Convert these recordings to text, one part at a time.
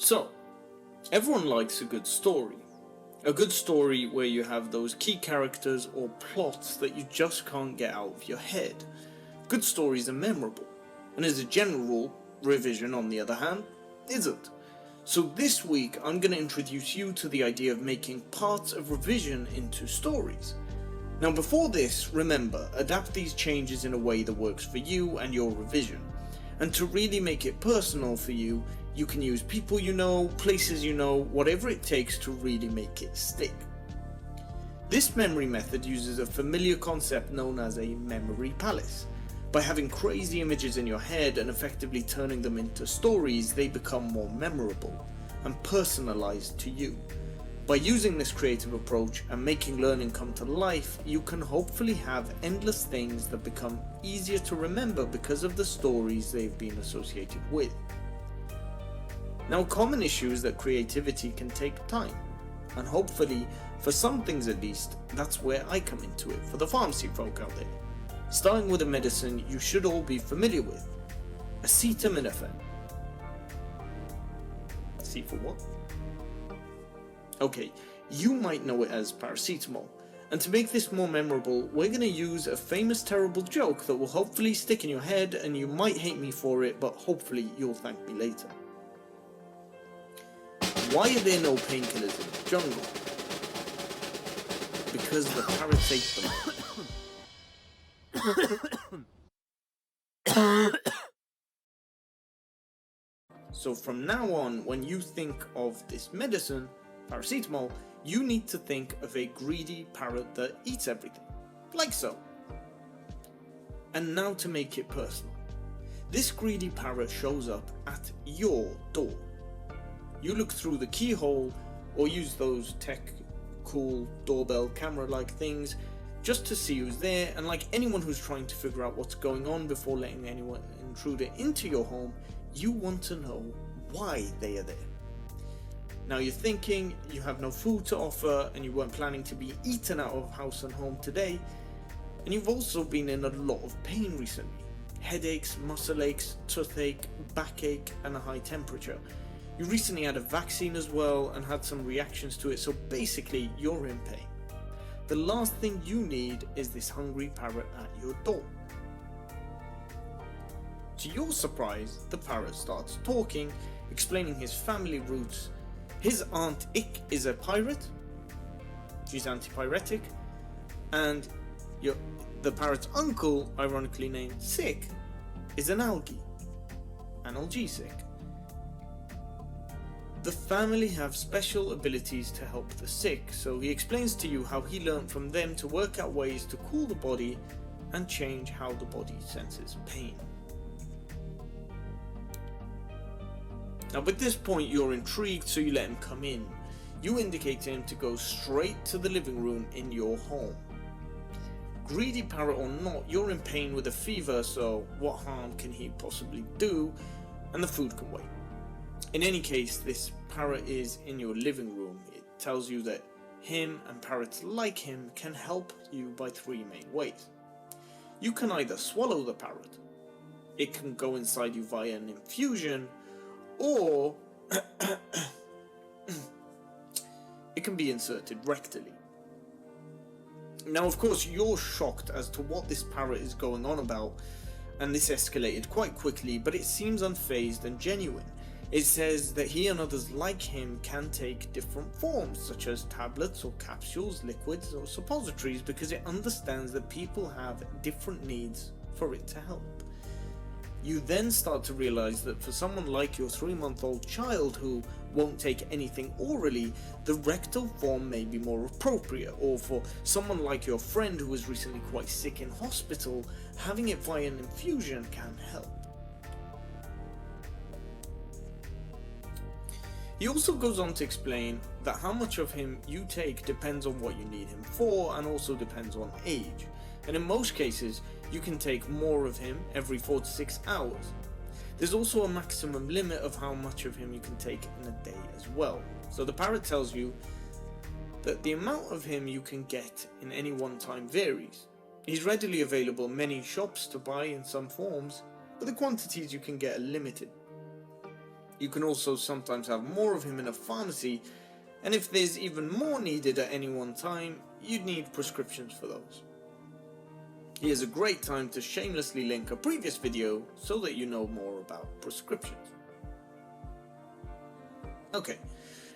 So, everyone likes a good story. A good story where you have those key characters or plots that you just can't get out of your head. Good stories are memorable, and as a general rule, revision on the other hand, isn't. So this week I'm going to introduce you to the idea of making parts of revision into stories. Now before this, remember, adapt these changes in a way that works for you and your revision. And to really make it personal for you, you can use people you know, places you know, whatever it takes to really make it stick. This memory method uses a familiar concept known as a memory palace. By having crazy images in your head and effectively turning them into stories, they become more memorable and personalized to you. By using this creative approach and making learning come to life, you can hopefully have endless things that become easier to remember because of the stories they've been associated with. Now, a common issue is that creativity can take time, and hopefully, for some things at least, that's where I come into it for the pharmacy folk out there. Starting with a medicine you should all be familiar with, Acetaminophen. C for what? Okay, you might know it as Paracetamol, and to make this more memorable, we're going to use a famous terrible joke that will hopefully stick in your head, and you might hate me for it, but hopefully you'll thank me later. Why are there no painkillers in the jungle? Because the parrots ate them. So from now on, when you think of this medicine, Paracetamol, you need to think of a greedy parrot that eats everything, like so. And now to make it personal. This greedy parrot shows up at your door. You look through the keyhole or use those cool doorbell camera-like things just to see who's there, and like anyone who's trying to figure out what's going on before letting anyone intruder into your home, you want to know why they are there. Now you're thinking you have no food to offer and you weren't planning to be eaten out of house and home today, and you've also been in a lot of pain recently. Headaches, muscle aches, toothache, backache and a high temperature. You recently had a vaccine as well and had some reactions to it, so basically you're in pain. The last thing you need is this hungry parrot at your door. To your surprise, the parrot starts talking, explaining his family roots. His aunt Ick is a pirate, she's antipyretic, and the parrot's uncle, ironically named Sick, is an analgesic. The family have special abilities to help the sick, so he explains to you how he learned from them to work out ways to cool the body and change how the body senses pain. Now at this point you're intrigued, so you let him come in. You indicate to him to go straight to the living room in your home. Greedy parrot or not, you're in pain with a fever, so what harm can he possibly do? And the food can wait. In any case, this parrot is in your living room. It tells you that him and parrots like him can help you by three main ways. You can either swallow the parrot, it can go inside you via an infusion, or it can be inserted rectally. Now of course you're shocked as to what this parrot is going on about, and this escalated quite quickly, but it seems unfazed and genuine. It says that he and others like him can take different forms, such as tablets or capsules, liquids or suppositories, because it understands that people have different needs for it to help. You then start to realize that for someone like your 3-month-old child who won't take anything orally, the rectal form may be more appropriate, or for someone like your friend who was recently quite sick in hospital, having it via an infusion can help. He also goes on to explain that how much of him you take depends on what you need him for, and also depends on age. And in most cases, you can take more of him every 4 to 6 hours. There's also a maximum limit of how much of him you can take in a day as well. So the parrot tells you that the amount of him you can get in any one time varies. He's readily available in many shops to buy in some forms, but the quantities you can get are limited. You can also sometimes have more of him in a pharmacy, and if there's even more needed at any one time, you'd need prescriptions for those. Here's a great time to shamelessly link a previous video so that you know more about prescriptions. Okay,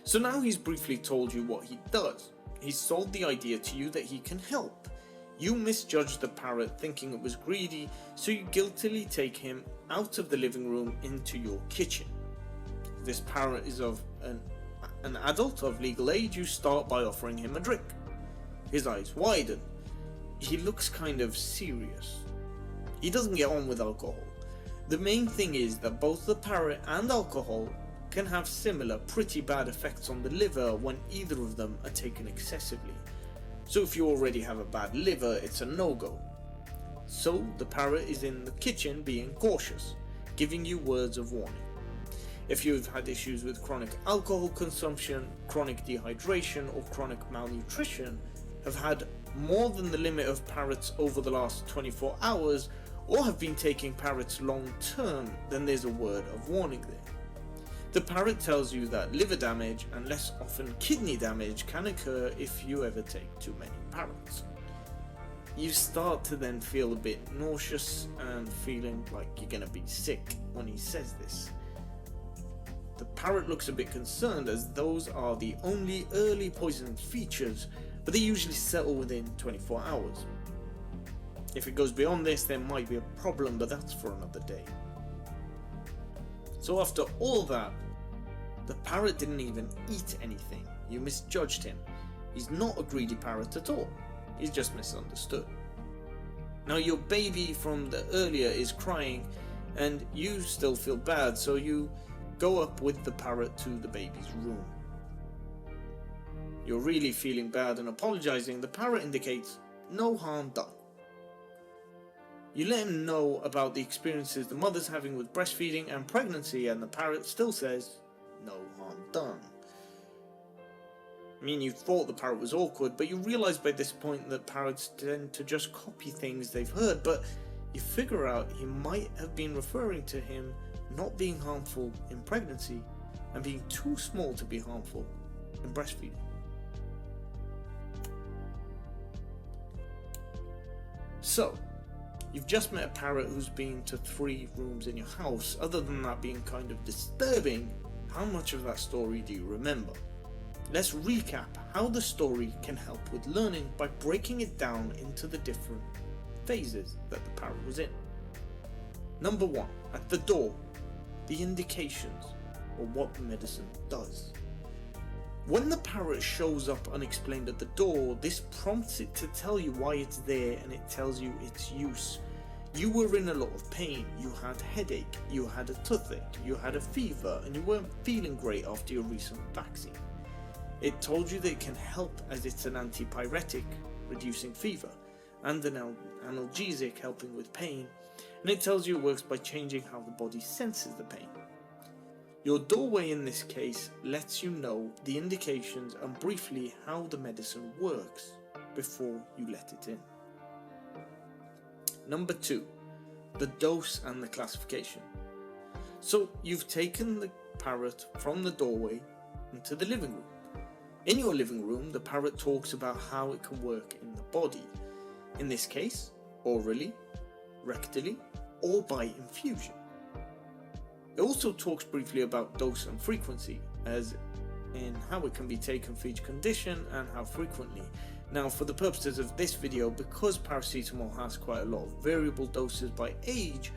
so now he's briefly told you what he does. He's sold the idea to you that he can help. You misjudged the parrot thinking it was greedy, so you guiltily take him out of the living room into your kitchen. This parrot is of an adult of legal age. You start by offering him a drink. His eyes widen. He looks kind of serious. He doesn't get on with alcohol. The main thing is that both the parrot and alcohol can have similar pretty bad effects on the liver when either of them are taken excessively. So if you already have a bad liver, it's a no-go. So the parrot is in the kitchen being cautious, giving you words of warning. If you've had issues with chronic alcohol consumption, chronic dehydration, or chronic malnutrition, have had more than the limit of parrots over the last 24 hours, or have been taking parrots long term, then there's a word of warning there. The parrot tells you that liver damage, and less often kidney damage, can occur if you ever take too many parrots. You start to then feel a bit nauseous and feeling like you're gonna be sick when he says this. The parrot looks a bit concerned, as those are the only early poison features, but they usually settle within 24 hours. If it goes beyond this, there might be a problem, but that's for another day. So after all that, the parrot didn't even eat anything. You misjudged him. He's not a greedy parrot at all. He's just misunderstood. Now your baby from the earlier is crying, and you still feel bad, so you go up with the parrot to the baby's room. You're really feeling bad and apologizing. The parrot indicates no harm done. You let him know about the experiences the mother's having with breastfeeding and pregnancy, and the parrot still says no harm done. I mean, you thought the parrot was awkward, but you realize by this point that parrots tend to just copy things they've heard, but you figure out he might have been referring to him not being harmful in pregnancy and being too small to be harmful in breastfeeding. So, you've just met a parrot who's been to 3 rooms in your house. Other than that being kind of disturbing, how much of that story do you remember? Let's recap how the story can help with learning by breaking it down into the different phases that the parrot was in. Number 1, at the door, the indications, or what the medicine does. When the parrot shows up unexplained at the door, this prompts it to tell you why it's there, and it tells you its use. You were in a lot of pain, you had headache, you had a toothache, you had a fever, and you weren't feeling great after your recent vaccine. It told you that it can help as it's an antipyretic, reducing fever, and an analgesic, helping with pain, and it tells you it works by changing how the body senses the pain. Your doorway in this case lets you know the indications and briefly how the medicine works before you let it in. Number 2, the dose and the classification. So you've taken the parrot from the doorway into the living room. In your living room, the parrot talks about how it can work in the body. In this case, orally, rectally, or by infusion. It also talks briefly about dose and frequency, as in how it can be taken for each condition and how frequently. Now, for the purposes of this video, because paracetamol has quite a lot of variable doses by age,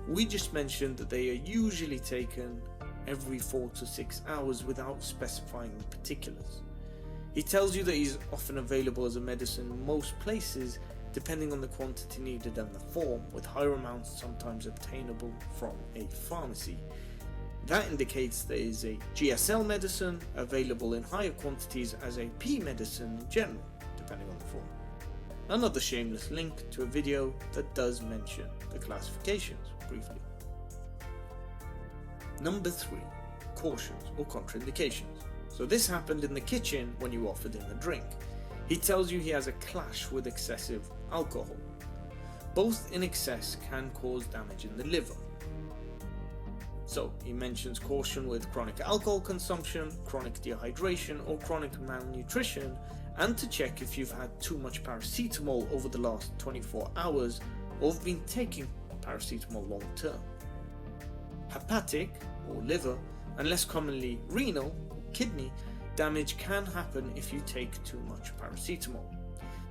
we just mentioned that they are usually taken every 4 to 6 hours without specifying the particulars. He tells you that he's often available as a medicine in most places, depending on the quantity needed and the form, with higher amounts sometimes obtainable from a pharmacy. That indicates there is a GSL medicine available in higher quantities as a P medicine in general, depending on the form. Another shameless link to a video that does mention the classifications briefly. Number 3, cautions or contraindications. So this happened in the kitchen when you offered him a drink. He tells you he has a clash with excessive alcohol. Both in excess can cause damage in the liver. So he mentions caution with chronic alcohol consumption, chronic dehydration or chronic malnutrition, and to check if you've had too much paracetamol over the last 24 hours or have been taking paracetamol long term. Hepatic or liver, and less commonly renal or kidney damage can happen if you take too much paracetamol.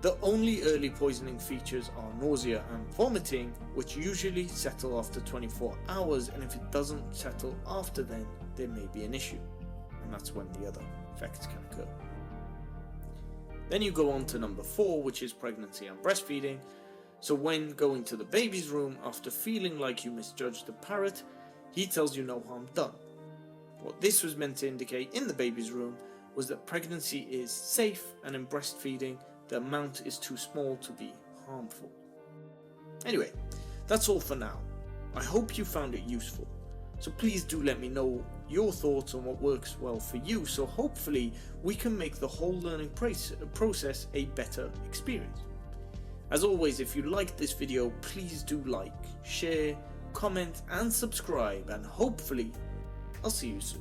The only early poisoning features are nausea and vomiting, which usually settle after 24 hours, and if it doesn't settle after then, there may be an issue, and that's when the other effects can occur. Then you go on to number 4, which is pregnancy and breastfeeding. So when going to the baby's room after feeling like you misjudged the parrot, he tells you no harm done. What this was meant to indicate in the baby's room was that pregnancy is safe, and in breastfeeding the amount is too small to be harmful. Anyway, that's all for now. I hope you found it useful. So please do let me know your thoughts on what works well for you, so hopefully we can make the whole learning process a better experience. As always, if you liked this video, please do like, share, comment and subscribe, and hopefully I'll see you soon.